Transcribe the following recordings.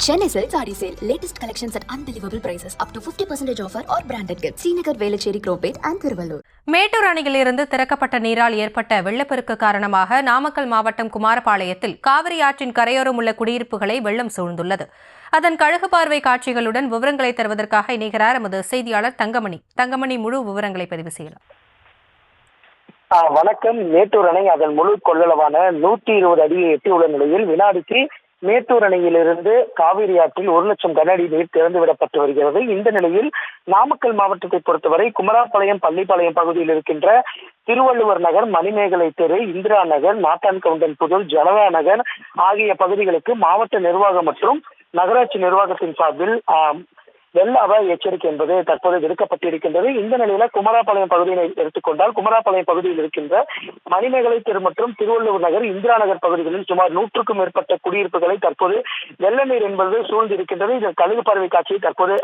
Chennai Silk Saree Sale. Latest collections at unbelievable prices. Up to 50% offer or branded gifts. Srinagar, Velachery, Cropate and Thiruvallur. Mettur அணையிலிருந்து திறக்கப்பட்ட நீரால் ஏற்பட்ட வெள்ளப்பெருக்கு காரணமாக நாமக்கல் மாவட்டம் குமாரபாளையத்தில் காவிரி ஆற்றின் கரையோரம் உள்ள குடியிருப்புகளை வெள்ளம் சூழ்ந்துள்ளது. அதன் கழுகு பார்வை காட்சிகளுடன் விவரங்களை தருவதற்காக இணைகிறார் எமது செய்தியாளர் தங்கமணி. முழு விவரங்களை பதிவு செய்யலாம். வணக்கம். மேட்டூர் அணை அதன் முழு கொள்ளளவான 120 அடியை எட்டியுள்ள நிலையில் வினாடிக்கு மேட்டூர் அணையிலிருந்து காவிரி ஆற்றில் 1 லட்சம் கன அடி நீர் திறந்துவிடப்பட்டு வருகிறது. இந்த நிலையில் நாமக்கல் மாவட்டத்தை பொறுத்தவரை குமராபாளையம், பள்ளிப்பாளையம் பகுதியில் இருக்கின்ற திருவள்ளுவர் நகர், மணிமேகலை தெரு, இந்திரா நகர், நாட்டான்கவுண்டன் புதூர், ஜனதா நகர் ஆகிய பகுதிகளுக்கு மாவட்ட நிர்வாகம் மற்றும் நகராட்சி நிர்வாகத்தின் சார்பில் வெள்ள அபாய எச்சரிக்கை என்பது தற்போது விடுக்கப்பட்டிருக்கின்றது. இந்த நிலையில குமராபாளையம் பகுதியை எடுத்துக்கொண்டால் குமராபாளையம் பகுதியில் இருக்கின்ற மணிமேகலை தெரு மற்றும் திருவள்ளுவர் நகர், இந்திரா நகர் பகுதிகளில் சுமார் 100க்கும் மேற்பட்ட குடியிருப்புகளை தற்போது வெள்ள நீர் என்பது சூழ்ந்திருக்கின்றது. இதன் கழுகு பார்வை காட்சியை தற்போது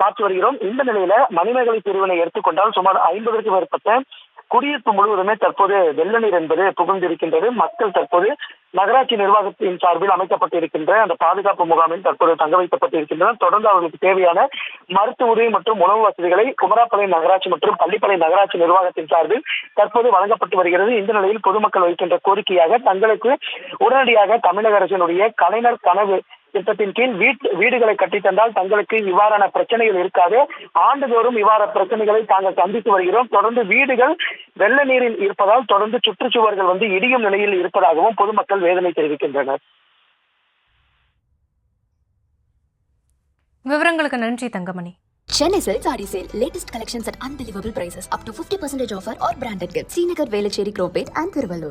பார்த்து வருகிறோம். இந்த நிலையில மணிமேகலை தெருவினை எடுத்துக்கொண்டால் சுமார் 50க்கும் மேற்பட்ட குடியிருப்பு முழுவதுமே தற்போது வெள்ள நீர் என்பது புகுந்திருக்கின்றது. மக்கள் தற்போது நகராட்சி நிர்வாகத்தின் சார்பில் அமைக்கப்பட்டிருக்கின்ற அந்த பாதுகாப்பு முகாமில் தற்போது தங்க வைக்கப்பட்டிருக்கின்றனர். தொடர்ந்து அவர்களுக்கு தேவையான மருத்துவ உதவி மற்றும் உணவு வசதிகளை குமராபாளையம் நகராட்சி மற்றும் பள்ளிப்பாளையம் நகராட்சி நிர்வாகத்தின் சார்பில் தற்போது வழங்கப்பட்டு வருகிறது. இந்த நிலையில் பொதுமக்கள் வைக்கின்ற கோரிக்கையாக தங்களுக்கு உடனடியாக தமிழக அரசினுடைய கலைஞர் கனவு திட்டத்தின் கீழ் வீடுகளை கட்டித்தந்தால் தங்களுக்கு இவ்வாறான பிரச்சனைகள் இருக்காது. ஆண்டுதோறும் இவ்வாறு பிரச்சனைகளை தாங்கள் சந்தித்து வருகிறோம். தொடர்ந்து வீடுகள் வெள்ள நீரில் இருப்பதால் தொடர்ந்து சுற்றுச்சுவர்கள் இடியும் நிலையில் இருப்பதாகவும் பொதுமக்கள் வேதனை தெரிவிக்கின்றனர். விவரங்களுக்கு நன்றி Thangamani. Chennai Silk Saree Sale. Latest collections at unbelievable prices. Up to 50% offer or branded gifts. Srinagar, Velachery, Cropate and Thiruvallur.